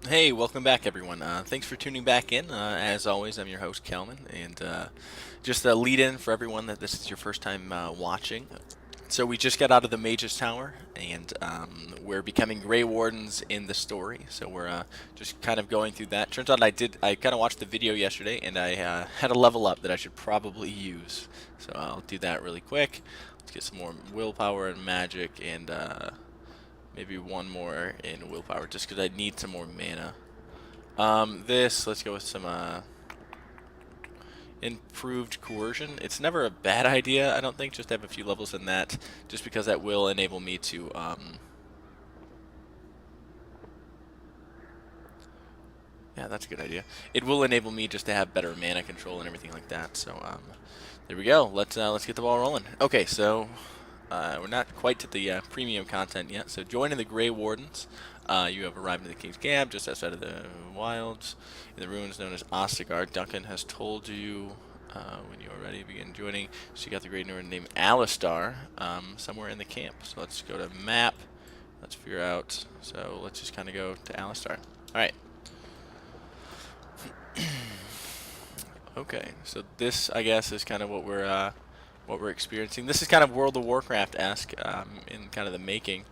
Hey, welcome back, everyone. Thanks for tuning back in. As always, I'm your host, Kelman, and just a lead in for everyone that this is your first time watching. So, we just got out of the Mage's Tower, and we're becoming Grey Wardens in the story. So, we're just kind of going through that. Turns out I kind of watched the video yesterday, and I had a level up that I should probably use. So, I'll do that really quick. Let's get some more willpower and magic, and maybe one more in willpower, just because I need some more mana. Let's go with some improved coercion. It's never a bad idea, I don't think, just to have a few levels in that, just because that will enable me to, yeah, that's a good idea. It will enable me just to have better mana control and everything like that. So, there we go. Let's get the ball rolling. Okay, so we're not quite to the premium content yet. So joining the Grey Wardens. You have arrived in the King's Camp, just outside of the wilds, in the ruins known as Ostagar. Duncan has told you when you are ready, begin joining. So you got the Great Northern named Alistar somewhere in the camp. So let's go to map. Let's figure out. So let's just kind of go to Alistar. All right. Okay, so this, I guess, is kind of what we're experiencing. This is kind of World of Warcraft-esque in kind of the making,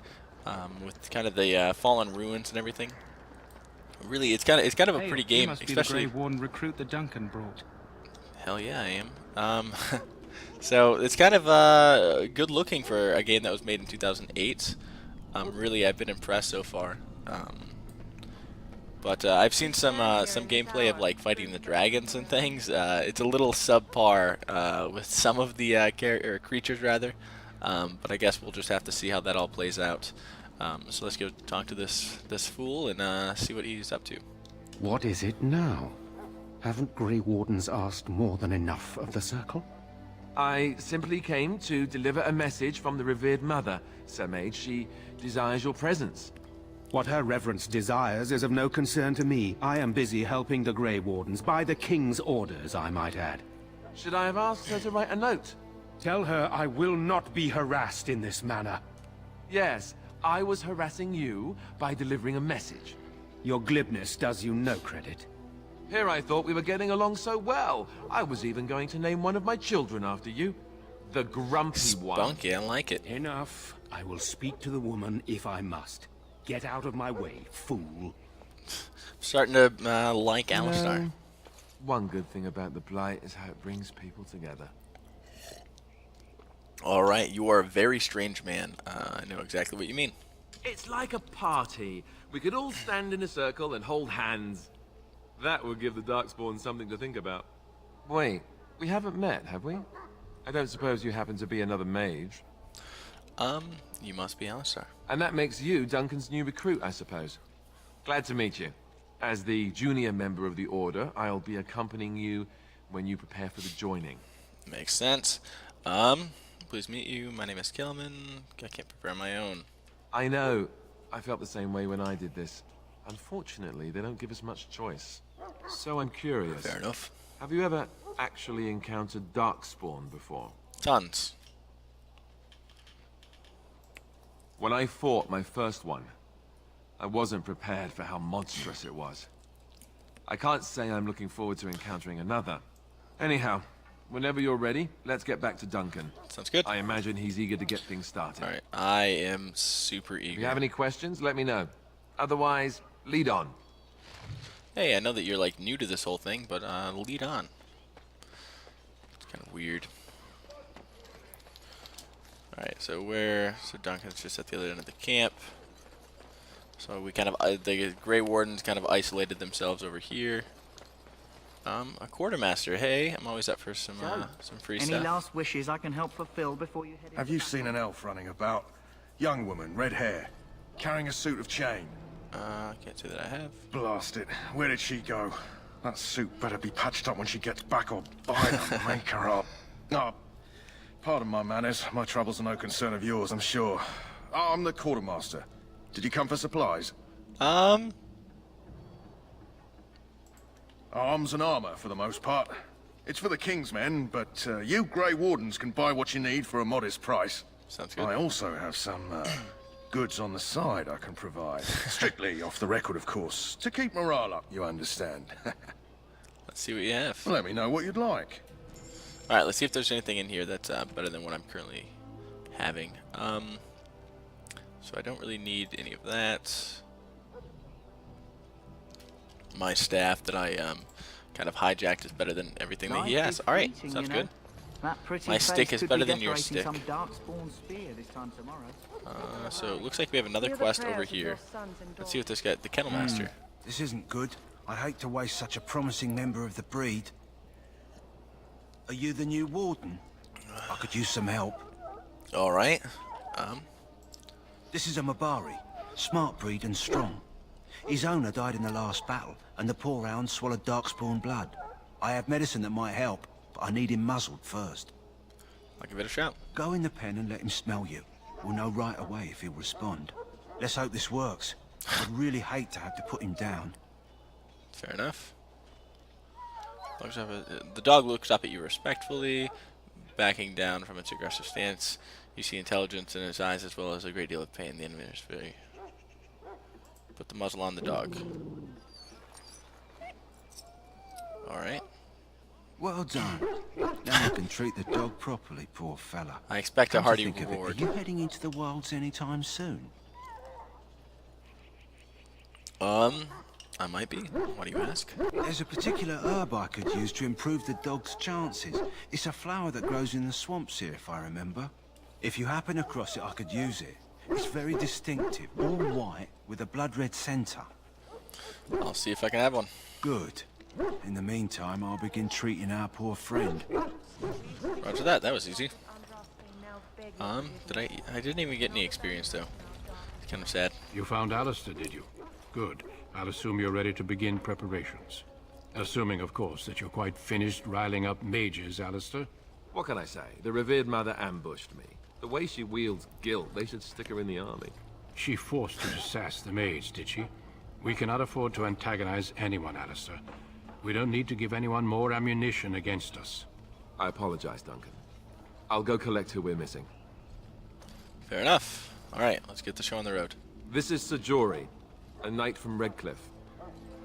with kind of the fallen ruins and everything. Really, it's kind of a pretty game, must especially. be the Grey Warden recruit that Duncan brought. Hell yeah, I am. So it's kind of good looking for a game that was made in 2008. Really, I've been impressed so far. But I've seen some gameplay of like fighting the dragons and things. It's a little subpar with some of the creatures rather. But I guess we'll just have to see how that all plays out. So let's go talk to this fool and see what he's up to. What is it now? Haven't Grey Wardens asked more than enough of the Circle? I simply came to deliver a message from the revered mother, Sir Mage. She desires your presence. What her reverence desires is of no concern to me. I am busy helping the Grey Wardens, by the King's orders, I might add. Should I have asked her to write a note? Tell her I will not be harassed in this manner. Yes, I was harassing you by delivering a message. Your glibness does you no credit. Here I thought we were getting along so well. I was even going to name one of my children after you. The grumpy one. Spunky, I like it. Enough. I will speak to the woman if I must. Get out of my way, fool. Starting to like Alistar. No. One good thing about the Blight is how it brings people together. All right, you are a very strange man. I know exactly what you mean. It's like a party. We could all stand in a circle and hold hands. That would give the Darkspawn something to think about. Wait, we haven't met, have we? I don't suppose you happen to be another mage. You must be Alistar. And that makes you Duncan's new recruit, I suppose. Glad to meet you. As the junior member of the Order, I'll be accompanying you when you prepare for the joining. Makes sense. Please meet you. My name is Kelman. I can't prepare my own. I know. I felt the same way when I did this. Unfortunately, they don't give us much choice. So I'm curious. Fair enough. Have you ever actually encountered Darkspawn before? Tons. When I fought my first one, I wasn't prepared for how monstrous it was. I can't say I'm looking forward to encountering another. Anyhow, whenever you're ready, let's get back to Duncan. Sounds good. I imagine he's eager to get things started. All right. I am super eager. If you have any questions, let me know. Otherwise, lead on. Hey, I know that you're like new to this whole thing, but lead on. It's kind of weird. All right. So Duncan's just at the other end of the camp. So we kind of the Grey Wardens kind of isolated themselves over here. A quartermaster. Hey, I'm always up for some free Any stuff. last wishes I can help fulfill before you head? Have you seen an elf running about? Young woman, red hair, carrying a suit of chain. I can't say that I have. Blast it. Where did she go? That suit better be patched up when she gets back or buy her, make her up. Oh, pardon my manners. My troubles are no concern of yours, I'm sure. Oh, I'm the quartermaster. Did you come for supplies? Arms and armor, for the most part. It's for the King's men, but you Grey Wardens can buy what you need for a modest price. Sounds good. I also have some Goods on the side I can provide. Strictly off the record, of course. To keep morale up, you understand. Let's see what you have. Let me know what you'd like. All right, let's see if there's anything in here that's better than what I'm currently having. So I don't really need any of that. My staff that I kind of hijacked is better than everything that he Nice has. big All right, greeting, sounds you know. good. That pretty My face stick is could better be than your decorating stick. Some darkspawn spear this time tomorrow. So it looks like we have another Hear the quest prayers over of here. your sons and Let's see what this guy, the Kennel Master. This isn't good. I hate to waste such a promising member of the breed. Are you the new warden? I could use some help. All right. This is a Mabari, smart breed and strong. His owner died in the last battle, and the poor hound swallowed darkspawn blood. I have medicine that might help, but I need him muzzled first. I'll give it a shot. Go in the pen and let him smell you. We'll know right away if he'll respond. Let's hope this works. I'd really hate to have to put him down. Fair enough. The dog looks up at you respectfully, backing down from its aggressive stance. You see intelligence in his eyes as well as a great deal of pain. The enemy is very... Put the muzzle on the dog. Alright. Well done. Now I can treat the dog properly, poor fella. I expect a Come to hearty think of it, reward. Are you heading into the wilds anytime soon? I might be. Why do you ask? There's a particular herb I could use to improve the dog's chances. It's a flower that grows in the swamps here, if I remember. If you happen across it, I could use it. It's very distinctive, all white, with a blood-red centre. I'll see if I can have one. Good. In the meantime, I'll begin treating our poor friend. Roger that. That was easy. I didn't even get any experience though. It's kind of sad. You found Alistair, did you? Good. I'll assume you're ready to begin preparations. Assuming, of course, that you're quite finished riling up mages, Alistair. What can I say? The revered mother ambushed me. The way she wields guilt, they should stick her in the army. She forced you to sass the mage, did she? We cannot afford to antagonize anyone, Alistair. We don't need to give anyone more ammunition against us. I apologize, Duncan. I'll go collect who we're missing. Fair enough. Alright, let's get the show on the road. This is Sajori, a knight from Redcliffe.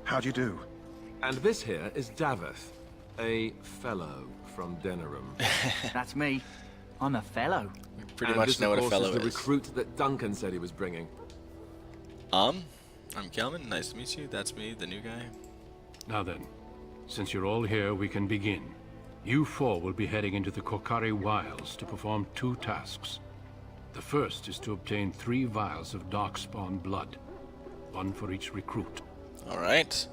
How do you do? And this here is Daveth, a fellow from Denerim. That's me. I'm a fellow. We pretty And much this, know of what a course, fellow is the is. recruit that Duncan said he was bringing. I'm Kelman. Nice to meet you. That's me, the new guy. Now then, since you're all here, we can begin. You four will be heading into the Kokari Wilds to perform 2 tasks. The first is to obtain 3 vials of darkspawn blood, 1 for each recruit. Alright.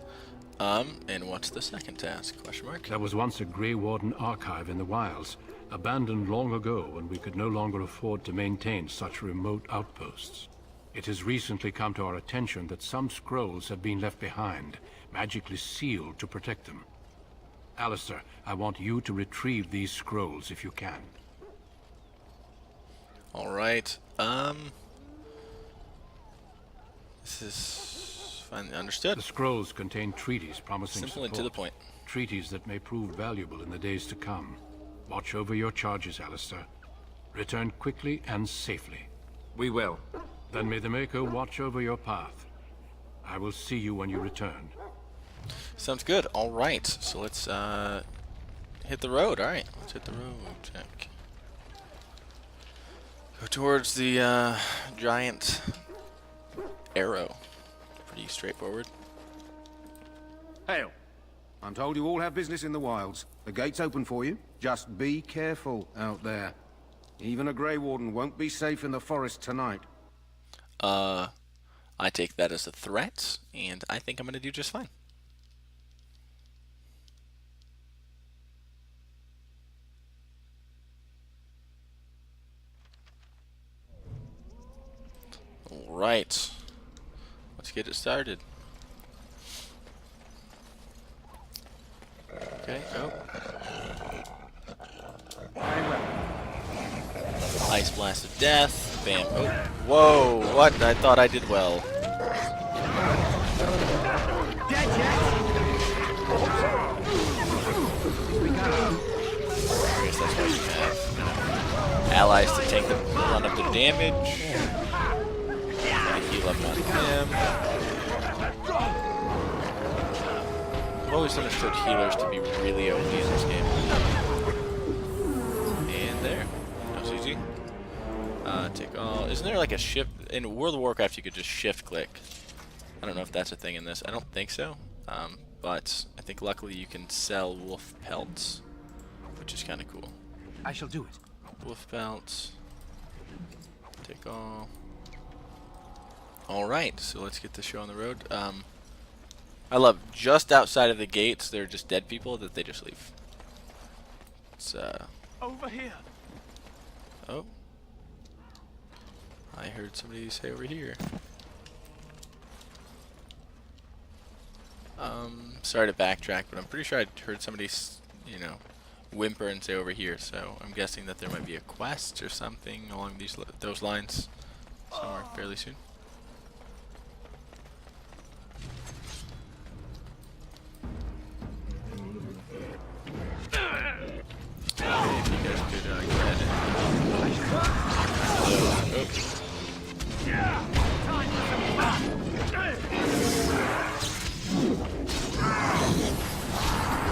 And what's the second task? Question mark? There was once a Grey Warden archive in the wilds, abandoned long ago when we could no longer afford to maintain such remote outposts. It has recently come to our attention that some scrolls have been left behind, magically sealed to protect them. Alistair, I want you to retrieve these scrolls if you can. Alright. This is fine. Understood. The scrolls contain treaties promising Simple and support. to the point. Treaties that may prove valuable in the days to come. Watch over your charges, Alistair. Return quickly and safely. We will. Then may the Maker watch over your path. I will see you when you return. Sounds good. Alright. So let's hit the road. Alright. Let's hit the road. Check. Go towards the giant arrow. Pretty straightforward. Hail. I'm told you all have business in the wilds. The gate's open for you. Just be careful out there. Even a Grey Warden won't be safe in the forest tonight. I take that as a threat, and I think I'm going to do just fine. Alright. Let's get it started. Okay, oh. Ice Blast of Death. Bam. Oh. Whoa, what? I thought I did well. I guess that's what you have. Allies to take the brunt of the damage. heal up on him. I've always understood healers to be really OP in this game. And there. That was easy. Take all. Isn't there like a shift in World of Warcraft? You could just shift click. I don't know if that's a thing in this. I don't think so. But I think luckily you can sell wolf pelts, which is kind of cool. I shall do it. Wolf pelts. Take all. All right, so let's get the show on the road. I love just outside of the gates. There are just dead people that they just leave. It's Over here. Oh. I heard somebody say over here. Sorry to backtrack, but I'm pretty sure I heard somebody, you know, whimper and say over here. So I'm guessing that there might be a quest or something along those lines somewhere fairly soon. If you guys could go ahead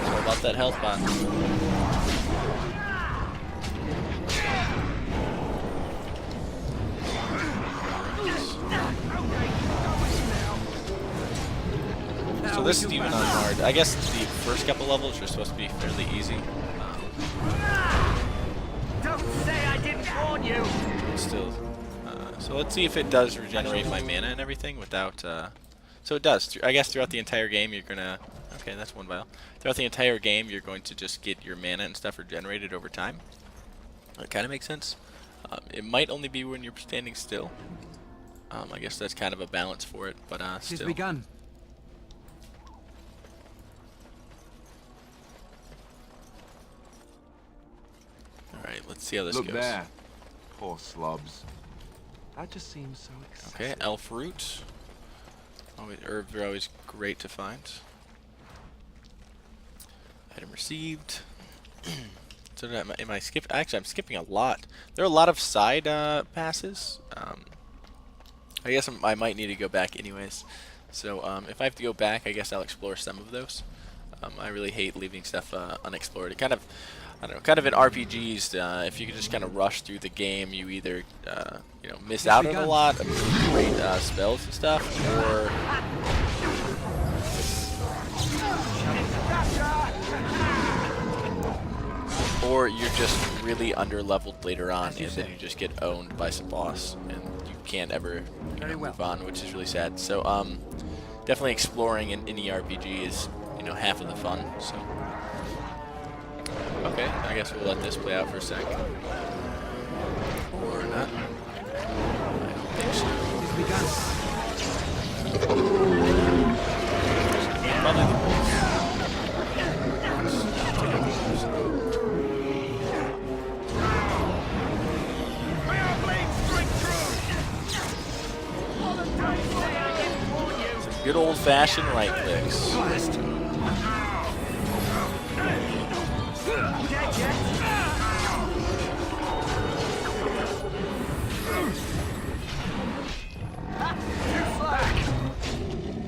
Sorry about that health bot. So this is even on hard. I guess the first couple levels are supposed to be fairly easy. Don't say I didn't warn you! Still, so let's see if it does regenerate my mana and everything without. So it does. I guess throughout the entire game you're gonna. Okay, that's one vial. Throughout the entire game you're going to just get your mana and stuff regenerated over time. That kind of makes sense. It might only be when you're standing still. I guess that's kind of a balance for it, but still. It's begun. Alright, let's see how this Look goes. there. Poor slobs. That just seems so excessive. Okay, elf root. Herbs are always great to find. Item received. So am I skipping? Actually, I'm skipping a lot. There are a lot of side passes. I guess I might need to go back anyways. So if I have to go back, I guess I'll explore some of those. I really hate leaving stuff unexplored. It kind of, I don't know, kind of in RPGs, if you can just kind of rush through the game, you either, you know, miss out on a lot of great spells and stuff, or you're just really under-leveled later on, and then you just get owned by some boss, and you can't ever move on, which is really sad. So, definitely exploring in any RPG is, you know, half of the fun. So, okay, I guess we'll let this play out for a sec, or not. I don't think so. Probably the wolf. Good old-fashioned right clicks.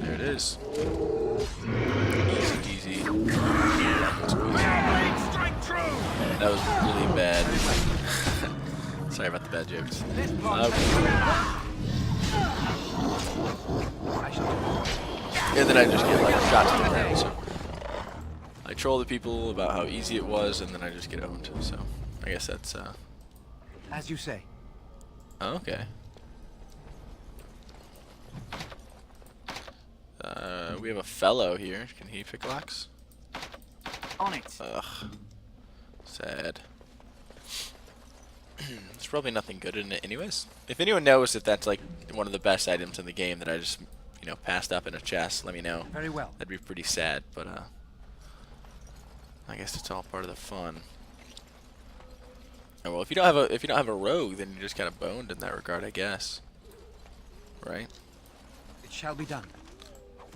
There it is. Easy peasy. That was really bad. Sorry about the bad jokes. And then I just get like shot to the ground. So I troll the people about how easy it was, and then I just get owned. So I guess that's As you say. oh, okay. We have a fellow here. Can he pick locks? On it. Ugh. Sad. There's probably nothing good in it anyways. If anyone knows that that's like one of the best items in the game that I just, you know, passed up in a chest, let me know. Very well. That'd be pretty sad, but I guess it's all part of the fun. Oh, well, if you don't have a rogue, then you're just kind of boned in that regard, I guess. Right? It shall be done.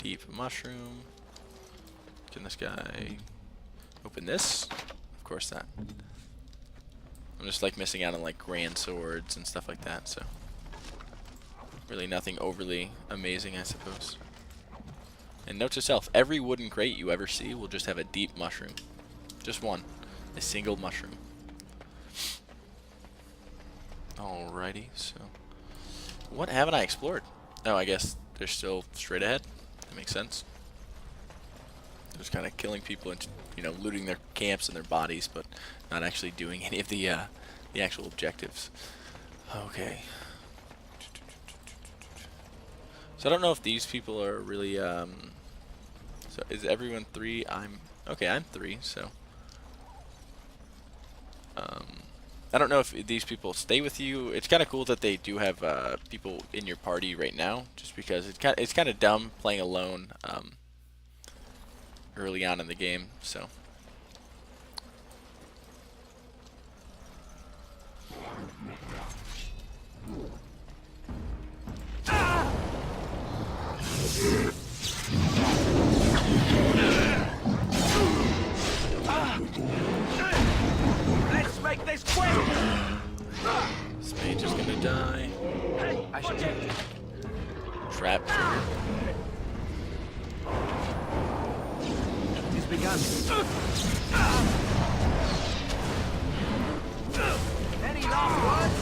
Deep mushroom. Can this guy open this? Of course not. I'm just like missing out on like grand swords and stuff like that, so. Really nothing overly amazing, I suppose. And note to self, every wooden crate you ever see will just have a deep mushroom. Just one. A single mushroom. Alrighty, so... What haven't I explored? Oh, I guess they're still straight ahead. That makes sense. Just kind of killing people and, you know, looting their camps and their bodies, but not actually doing any of the actual objectives. Okay. So I don't know if these people are really, so is everyone 3? Okay, I'm 3, so. I don't know if these people stay with you. It's kind of cool that they do have people in your party right now, just because it's kind of dumb playing alone early on in the game. So. Let's make this quick! This mage is gonna die. I should take it. Trap trigger. It's begun. Any last words?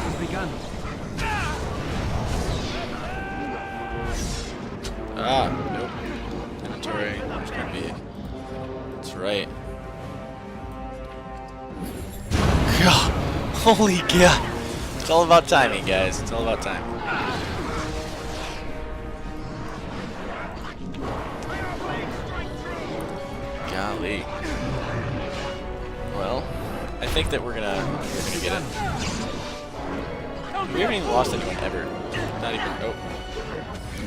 It's begun. Nope. Inventory. There's gonna be. That's right. God, holy God! It's all about timing, guys. It's all about time. Golly. Well, I think that we're gonna get it. We haven't even lost anyone ever. Not even. Oh.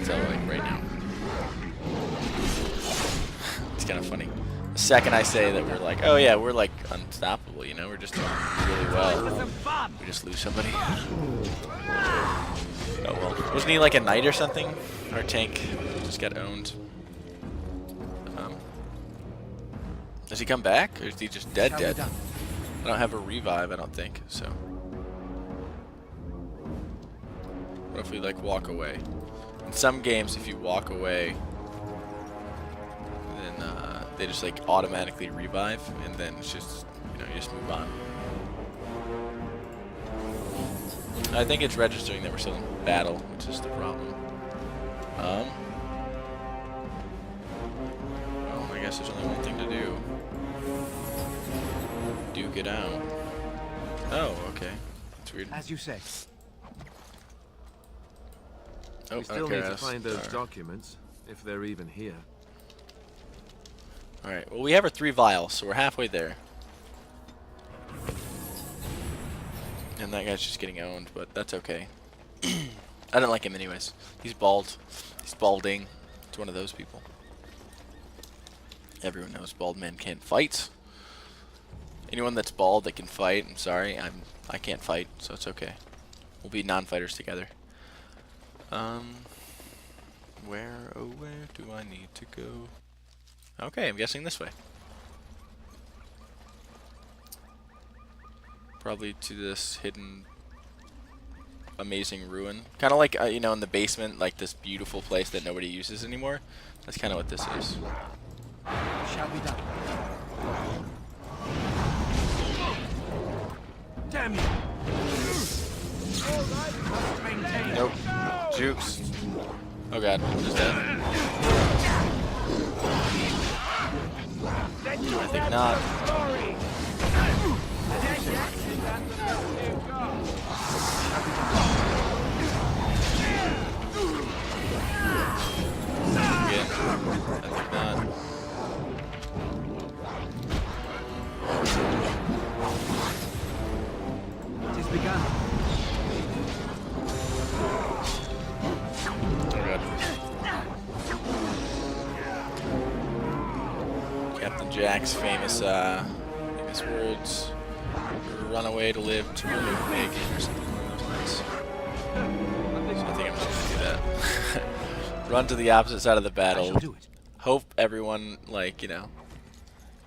So like right now. It's kind of funny. The second I say that we're like, oh yeah, we're like unstoppable, you know, we're just doing really well. We just lose somebody. Oh well. Wasn't he like a knight or something? Our tank just got owned. Does he come back? Or is he just dead? I don't have a revive, I don't think, so. What if we like walk away? In some games, if you walk away, then they just like automatically revive, and then it's just, you know, you just move on. I think it's registering that we're still in battle, which is the problem. Well, I guess there's only one thing to do. Duke it out. Oh, okay. That's weird. As you say. Oh, We still okay, need to that's- find those alright. documents, if they're even here. Alright, well we have our 3 vials, so we're halfway there. And that guy's just getting owned, but that's okay. I don't like him anyways. He's bald. He's balding. It's one of those people. Everyone knows bald men can't fight. Anyone that's bald that can fight, I'm sorry, I can't fight, so it's okay. We'll be non-fighters together. Where, oh where do I need to go? Okay, I'm guessing this way. Probably to this hidden, amazing ruin. Kind of like, you know, in the basement, like this beautiful place that nobody uses anymore. That's kind of what this is. Shall be done. Damn you! Must maintain. Nope. Jukes. Oh god, just dead. I think not. Again. I think not. It is begun. Oh god. Captain Jack's famous words. Run away to live to remove big or something along those lines. So I think I'm just gonna do that. Run to the opposite side of the I battle. shall do it. Hope everyone, like, you know,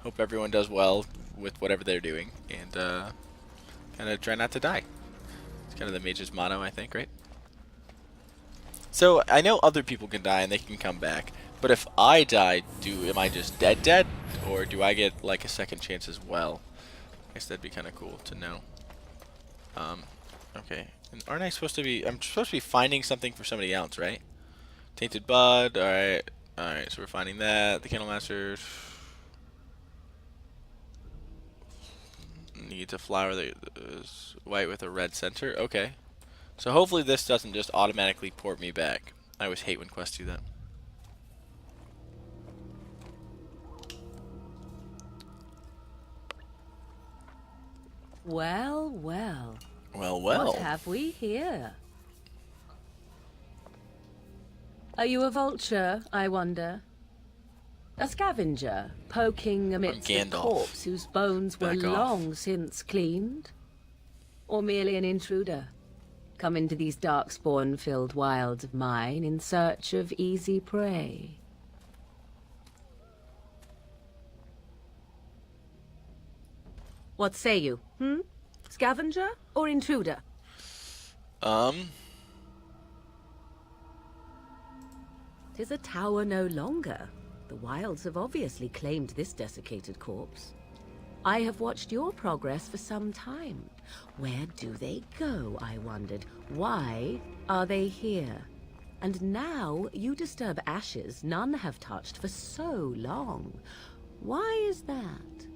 hope everyone does well with whatever they're doing, and kind of try not to die. Kind of the mage's motto, I think, right? So I know other people can die and they can come back, but if I die, am I just dead, or do I get like a second chance as well? I guess that'd be kind of cool to know. Okay. And aren't I supposed to be? I'm supposed to be finding something for somebody else, right? Tainted bud. All right. All right. So we're finding that. The Candlemaster needs a flower that is white with a red center. Okay. So hopefully this doesn't just automatically port me back. I always hate when quests do that. Well, well. Well, well. What have we here? Are you a vulture, I wonder? A scavenger, poking amidst a Gandalf. corpse whose bones were Back off. long since cleaned? Or merely an intruder, come into these darkspawn-filled wilds of mine in search of easy prey? What say you, Scavenger or intruder? 'Tis a tower no longer. The wilds have obviously claimed this desiccated corpse. I have watched your progress for some time. Where do they go, I wondered? Why are they here? And now you disturb ashes none have touched for so long. Why is that?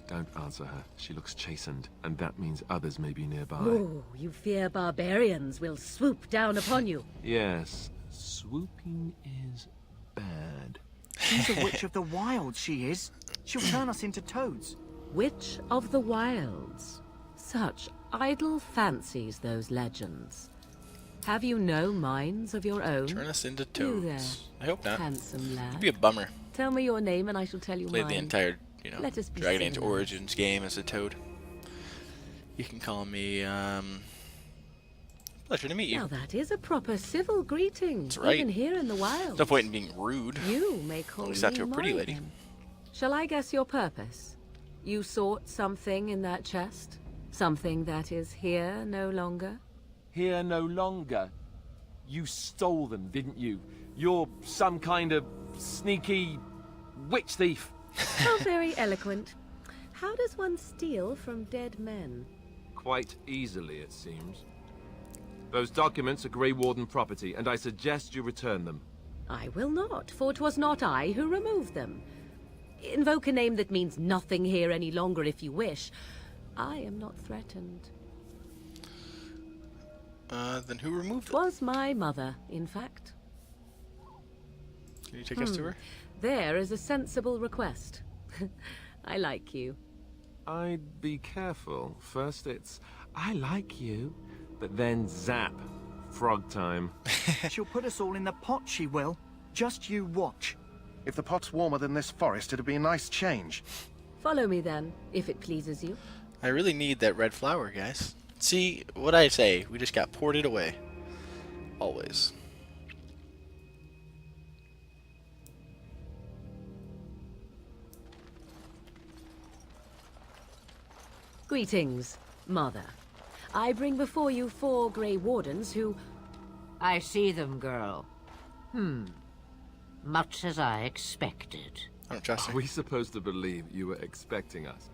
Don't answer her. She looks chastened, and that means others may be nearby. Oh, you fear barbarians will swoop down upon you. Yes, swooping is bad. She's a witch of the wild, she is. She'll turn us into toads. Witch of the Wilds. Such idle fancies, those legends. Have you no minds of your own? Turn us into You there, toads. I hope not. handsome lad. It'd be a bummer. Tell me your name and I shall tell you Played mine. the entire, Let us be Dragon Age civilized. Origins game as a toad. You can call me, pleasure to meet you. Now that is a proper civil greeting. That's right. Even here in the wild. No point in being rude. You may call least me not to a pretty mine lady. then. Shall I guess your purpose? You sought something in that chest? Something that is here no longer? Here no longer. You stole them, didn't you? You're some kind of sneaky witch thief. How very eloquent. How does one steal from dead men? Quite easily, it seems. Those documents are Grey Warden property, and I suggest you return them. I will not, for 'twas not I who removed them. Invoke a name that means nothing here any longer if you wish. I am not threatened. Then who removed it? Was my mother, in fact. Can you take us to her? There is a sensible request. I like you. I'd be careful. First it's, I like you, but then zap. Frog time. She'll put us all in the pot, she will. Just you watch. If the pot's warmer than this forest, it'd be a nice change. Follow me then, if it pleases you. I really need that red flower, guys. See, what I say, we just got ported away. Always. Greetings, Mother. I bring before you 4 Grey Wardens who... I see them, girl. Much as I expected. I don't trust Are her. we supposed to believe you were expecting us?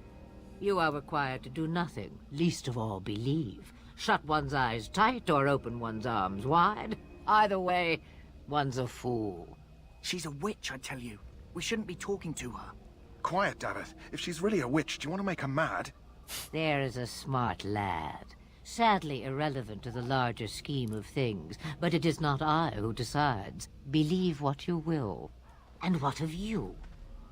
You are required to do nothing, least of all believe. Shut one's eyes tight or open one's arms wide. Either way, one's a fool. She's a witch, I tell you. We shouldn't be talking to her. Quiet, Davith. If she's really a witch, do you want to make her mad? There is a smart lad. Sadly irrelevant to the larger scheme of things, but it is not I who decides. Believe what you will. And what of you?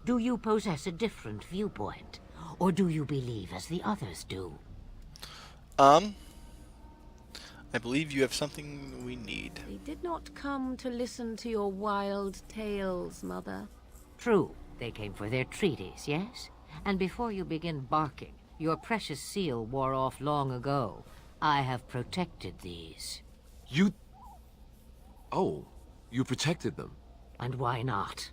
Do you possess a different viewpoint? Or do you believe as the others do? I believe you have something we need. We did not come to listen to your wild tales, Mother. True, they came for their treaties, yes? And before you begin barking, your precious seal wore off long ago. I have protected these. You... Oh, you protected them. And why not?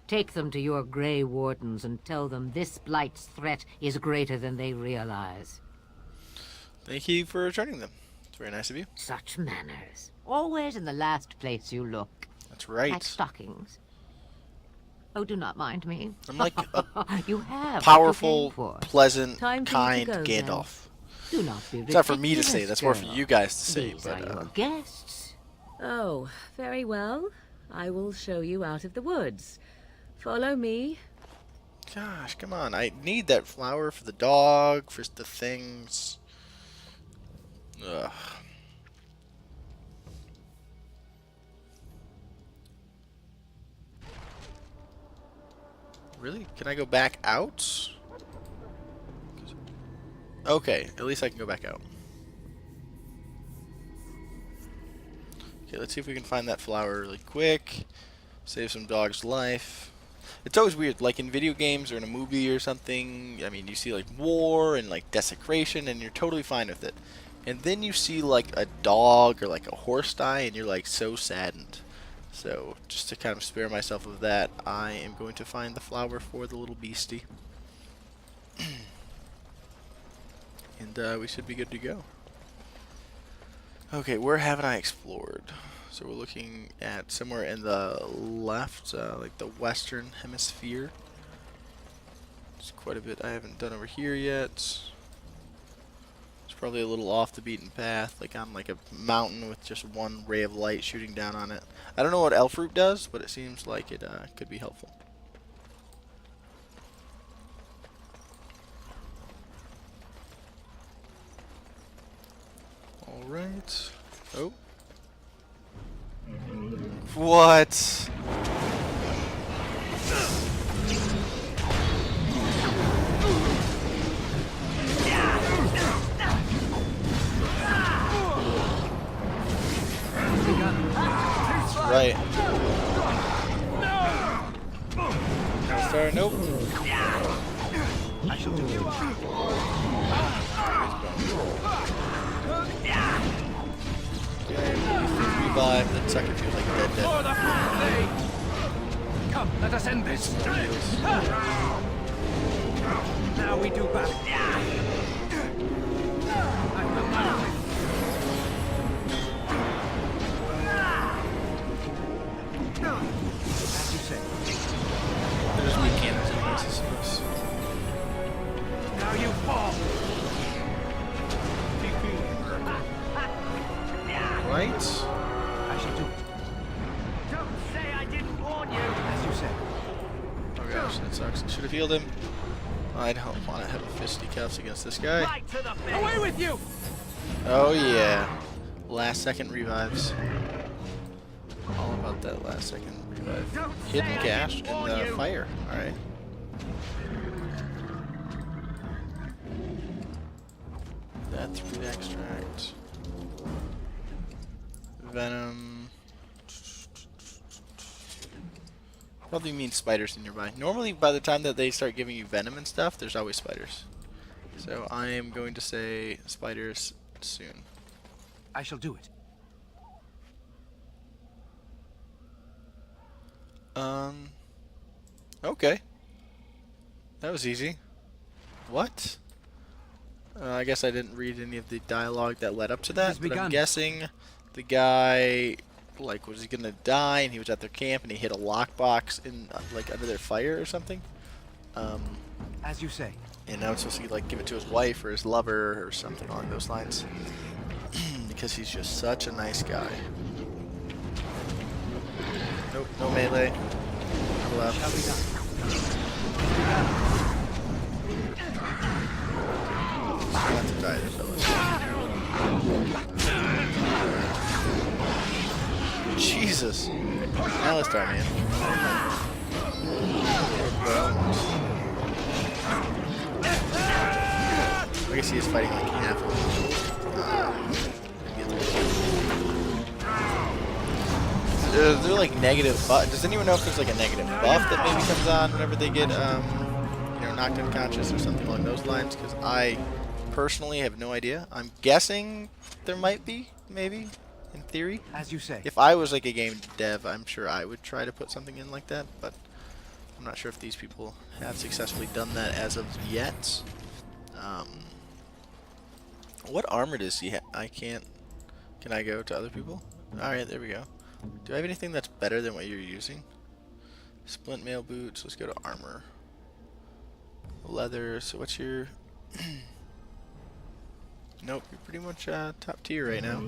Take them to your Grey Wardens and tell them this Blight's threat is greater than they realize. Thank you for returning them. It's very nice of you. Such manners. Always in the last place you look. That's right. Like stockings. Oh, do not mind me. I'm like a You have powerful, what you came for. pleasant, Time for you kind to go, then. Gandalf. Do not be It's not for me to say. ridiculous, That's more for girl. you guys to say. These But are your guests. Oh, very well. I will show you out of the woods. Follow me. gosh, come on! I need that flower for the dog, for the things. Ugh. Really? Can I go back out? Okay, at least I can go back out. Okay, let's see if we can find that flower really quick. Save some dog's life. It's always weird, like in video games or in a movie or something, I mean, you see like war and like desecration and you're totally fine with it. And then you see like a dog or like a horse die and you're like so saddened. So, just to kind of spare myself of that, I am going to find the flower for the little beastie. And we should be good to go. Okay, where haven't I explored? So we're looking at somewhere in the left, like the western hemisphere. There's quite a bit I haven't done over here yet. It's probably a little off the beaten path, like on like a mountain with just one ray of light shooting down on it. I don't know what elf root does, but it seems like it could be helpful. Alright. Oh. What? Right. Sorry, nope. I shall do it. Revive, that sucker feels like dead. Come, let us end this. Now we do battle. I will not win. As you say. There's weak cannons in this, I suppose. Now you fall. Right? I shall do it. Don't say I didn't warn you. As you say. Oh gosh, that sucks. I should have healed him. I don't want to have fisticuffs against this guy. Right to the face. Away with you. Oh yeah. Last second revives. All about that last second revive. Hidden cache and fire. Alright. That's root extract. Venom. Probably means spiders nearby. Normally, by the time that they start giving you venom and stuff, there's always spiders. So I am going to say spiders soon. I shall do it. Okay. That was easy. What? I guess I didn't read any of the dialogue that led up to that, but I'm guessing the guy, like, was he gonna die and he was at their camp and he hit a lockbox in, like, under their fire or something? As you say. And now it's supposed to, like, give it to his wife or his lover or something along those lines. Because he's just such a nice guy. Nope, no melee. Left. Shall be done. Not to die there, fellas. Jesus. Now let's start, man. I guess he is fighting like half of them. They're like negative buff. Does anyone know if there's like a negative buff that maybe comes on whenever they get, you know, knocked unconscious or something along those lines? Because I personally have no idea. I'm guessing there might be, maybe, in theory. As you say. If I was like a game dev, I'm sure I would try to put something in like that, but I'm not sure if these people have successfully done that as of yet. What armor does he have? I can't Can I go to other people? Alright, there we go. Do I have anything that's better than what you're using? Splint mail boots. Let's go to armor. Leather. So what's your... Nope, you're pretty much top tier right now.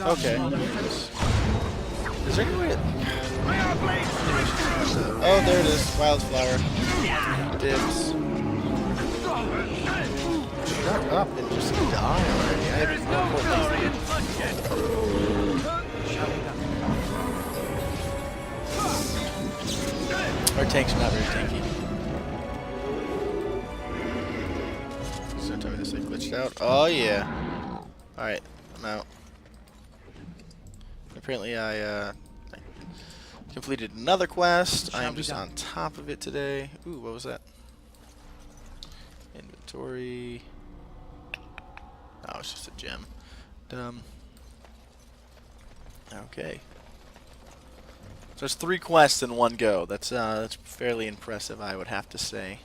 Okay. Is there any way... Oh, there it is. Wildflower. Dibs. Shut up and just die already. I have no more. Our tanks are not very tanky. So tell me this thing glitched out. Oh yeah. Alright, I'm out. Apparently I completed another quest. I am just on top of it today. Ooh, what was that? Inventory. Oh, it's just a gem. Dumb. Okay. So it's 3 quests in one go. That's fairly impressive, I would have to say.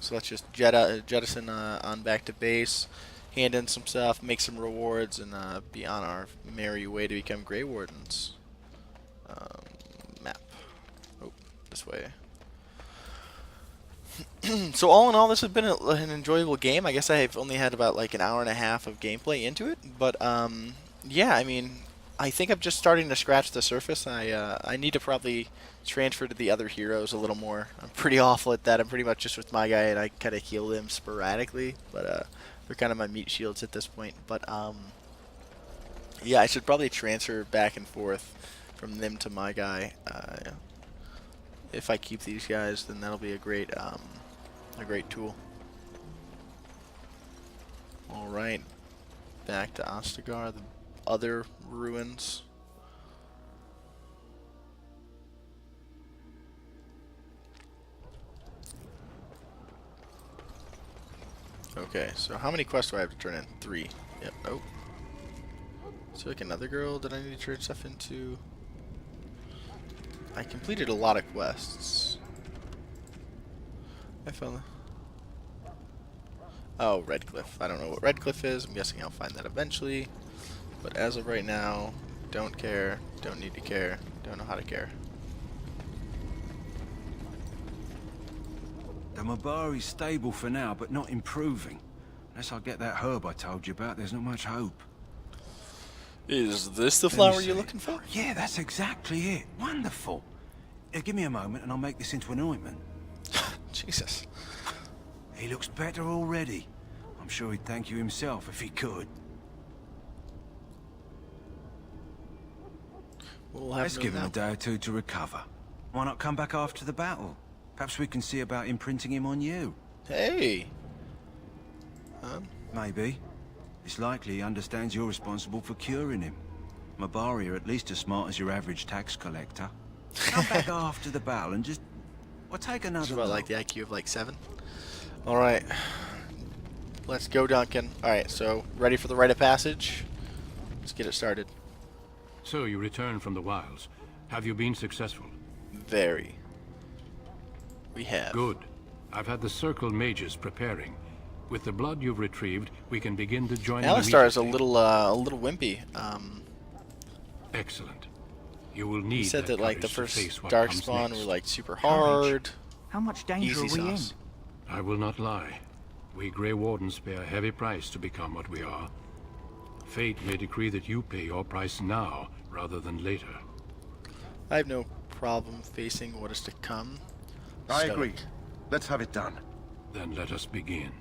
So let's just jettison on back to base, hand in some stuff, make some rewards, and be on our merry way to become Grey Wardens. Map. Oh, this way. So all in all, this has been an enjoyable game. I guess I've only had about like an hour and a half of gameplay into it, but yeah, I mean, I think I'm just starting to scratch the surface. I need to probably transfer to the other heroes a little more. I'm pretty awful at that. I'm pretty much just with my guy, and I kind of heal them sporadically, but they're kind of my meat shields at this point. But yeah, I should probably transfer back and forth from them to my guy. If I keep these guys, then that'll be a great tool. All right, back to Ostagar, the other ruins. Okay, so how many quests do I have to turn in? 3. Yep. Oh. Is there like another girl that I need to turn stuff into? I completed a lot of quests. I found. Oh, Redcliffe. I don't know what Redcliffe is. I'm guessing I'll find that eventually. But as of right now, don't care, don't need to care, don't know how to care. The Mabari's stable for now, but not improving. Unless I get that herb I told you about, there's not much hope. Is this the flower you're looking for? Yeah, that's exactly it. Wonderful. Give me a moment and I'll make this into an ointment. Jesus. He looks better already. I'm sure he'd thank you himself if he could. We'll have Let's no give him a doubt. day or 2 to recover. Why not come back after the battle? Perhaps we can see about imprinting him on you. Hey. Maybe. It's likely he understands you're responsible for curing him. Mabari are at least as smart as your average tax collector. Come back after the battle and just... Well, take another It's about look. like the IQ of like 7. Alright. Let's go, Duncan. Alright, so ready for the rite of passage? Let's get it started. So you returned from the wilds. Have you been successful? Very. We have. Good. I've had the Circle mages preparing. With the blood you've retrieved, we can begin the joining Alistar is a immediately. little wimpy. Excellent. You will need He said that like the courage to first face what Dark comes Spawn next. were like super Courage? hard. How much danger Easy are we sauce. I will not lie. We Grey Wardens pay a heavy price to become what we are. Fate may decree that you pay your price now, rather than later. I have no problem facing what is to come. I Stoic. agree. Let's have it done. Then let us begin.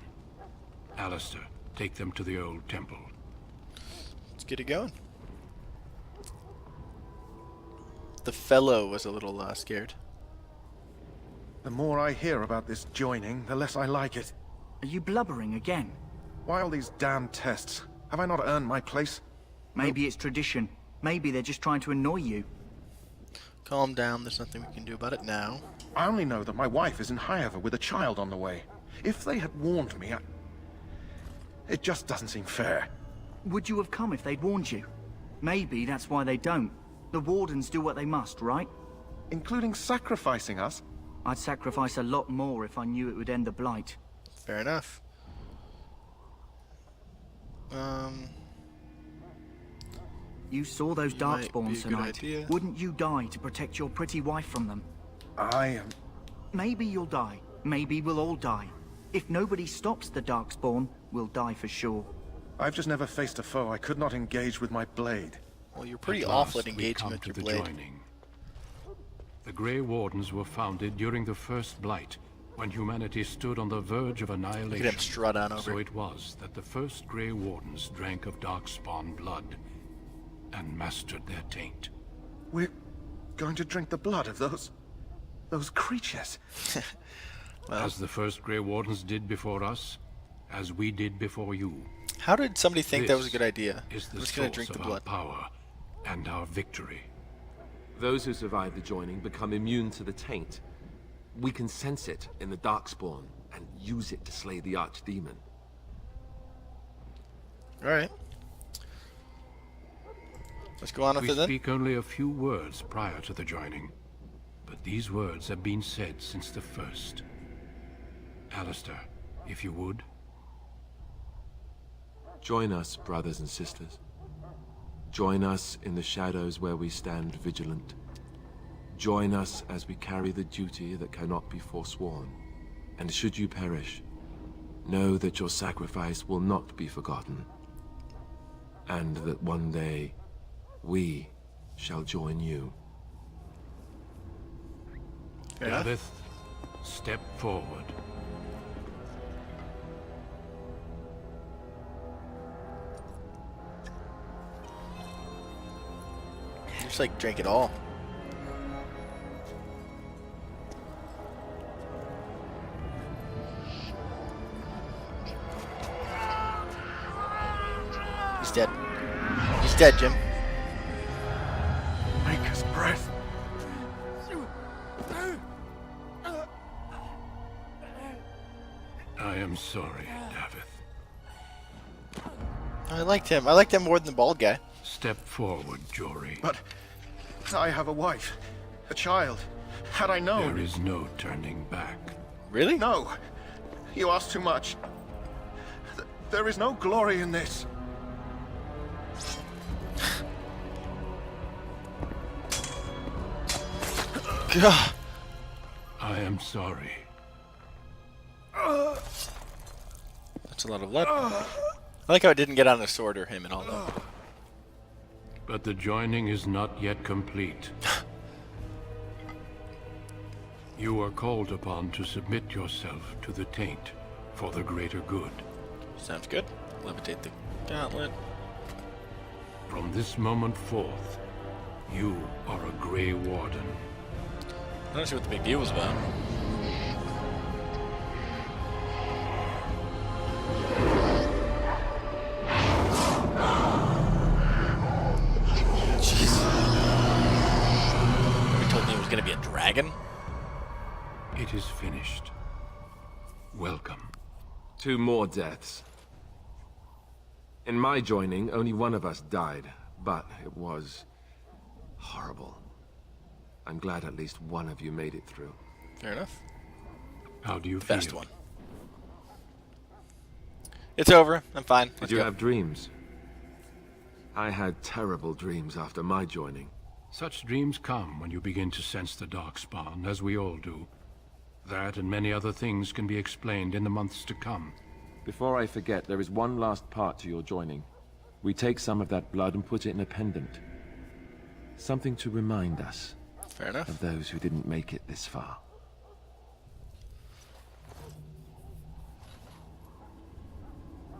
Alistair, take them to the old temple. Let's get it going. The fellow was a little scared. The more I hear about this joining, the less I like it. Are you blubbering again? Why all these damn tests? Have I not earned my place? Maybe it's tradition. Maybe they're just trying to annoy you. Calm down, there's nothing we can do about it now. I only know that my wife is in Highover with a child on the way. If they had warned me, it just doesn't seem fair. Would you have come if they'd warned you? Maybe that's why they don't. The Wardens do what they must, right? Including sacrificing us? I'd sacrifice a lot more if I knew it would end the Blight. Fair enough. You saw those Might be a darkspawns good tonight. idea. Wouldn't you die to protect your pretty wife from them? I am... Maybe you'll die. Maybe we'll all die. If nobody stops the darkspawn, we'll die for sure. I've just never faced a foe I could not engage with my blade. Well, you're pretty At awful last at we engaging come with to your the blade. joining. The Grey Wardens were founded during the First Blight, when humanity stood on the verge of Look annihilation. at him strut on So over. it was that the first Grey Wardens drank of Darkspawn blood and mastered their taint. We're going to drink the blood of those creatures. As the first Grey Wardens did before us, as we did before you. How did somebody think that was a This good idea? Is I'm the just gonna source drink of the our blood. power and our victory. Those who survive the joining become immune to the taint. We can sense it in the Darkspawn and use it to slay the Archdemon. Alright. Let's go on with We it then. speak only a few words prior to the joining, but these words have been said since the first. Alistair, if you would. Join us, brothers and sisters. Join us in the shadows where we stand vigilant. Join us as we carry the duty that cannot be forsworn. And should you perish, know that your sacrifice will not be forgotten. And that one day, we shall join you. Yeah. Gareth, step forward. Just like drink it all. He's dead. He's dead, Jim. Maker's breath. I am sorry, Davith. I liked him. I liked him more than the bald guy. Step forward, Jory. But I have a wife, a child. Had I known... There is no turning back. Really? No. You ask too much. There is no glory in this. God. I am sorry. That's a lot of blood. I like how it didn't get on the sword or him at all. Though. But the joining is not yet complete. You are called upon to submit yourself to the taint for the greater good. Sounds good. Levitate the gauntlet. From this moment forth, you are a Grey Warden. I don't see what the big deal was about. Jeez. Nobody told me it was gonna be a dragon. It is finished. Welcome. 2 more deaths. In my joining, only one of us died, but it was horrible. I'm glad at least one of you made it through. Fair enough. How do you feel? Best one. It's over. I'm fine. Did Let's you go. have dreams? I had terrible dreams after my joining. Such dreams come when you begin to sense the Darkspawn, as we all do. That and many other things can be explained in the months to come. Before I forget, there is one last part to your joining. We take some of that blood and put it in a pendant. Something to remind us Fair enough. of those who didn't make it this far.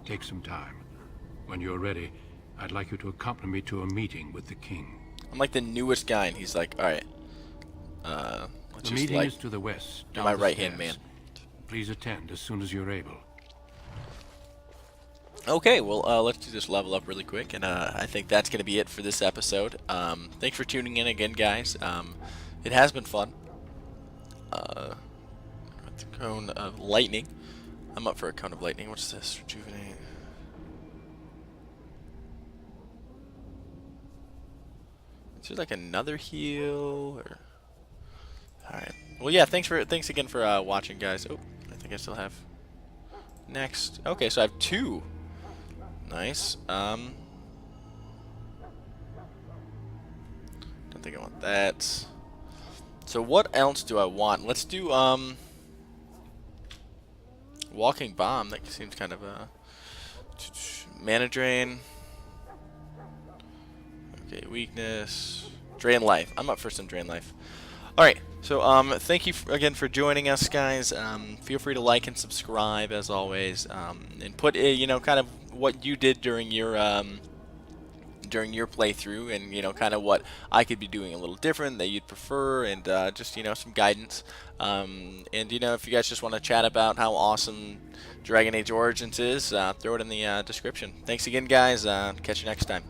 Take some time. When you're ready, I'd like you to accompany me to a meeting with the king. I'm like the newest guy, and he's like, all right. Let's The just meeting like is to the west. be down my the right-hand man. stairs. Please attend as soon as you're able. Okay, well, let's do this level up really quick, and I think that's going to be it for this episode. Thanks for tuning in again, guys. It has been fun. The Cone of Lightning. I'm up for a Cone of Lightning. What's this? Rejuvenate. Is there like another heal? Or... Alright. Well, yeah, thanks again for watching, guys. Oh, I think I still have... Next. Okay, so I have 2. nice. Don't think I want that. So what else do I want? Let's do walking bomb. That seems kind of a mana drain. Okay, weakness, drain life. I'm up for some drain life. All right. So thank you again for joining us, guys. Feel free to like and subscribe as always, and put you know, kind of what you did during your playthrough, and you know, kind of what I could be doing a little different that you'd prefer, and just, you know, some guidance. And you know, if you guys just want to chat about how awesome Dragon Age Origins is, throw it in the description. Thanks again, guys. Catch you next time.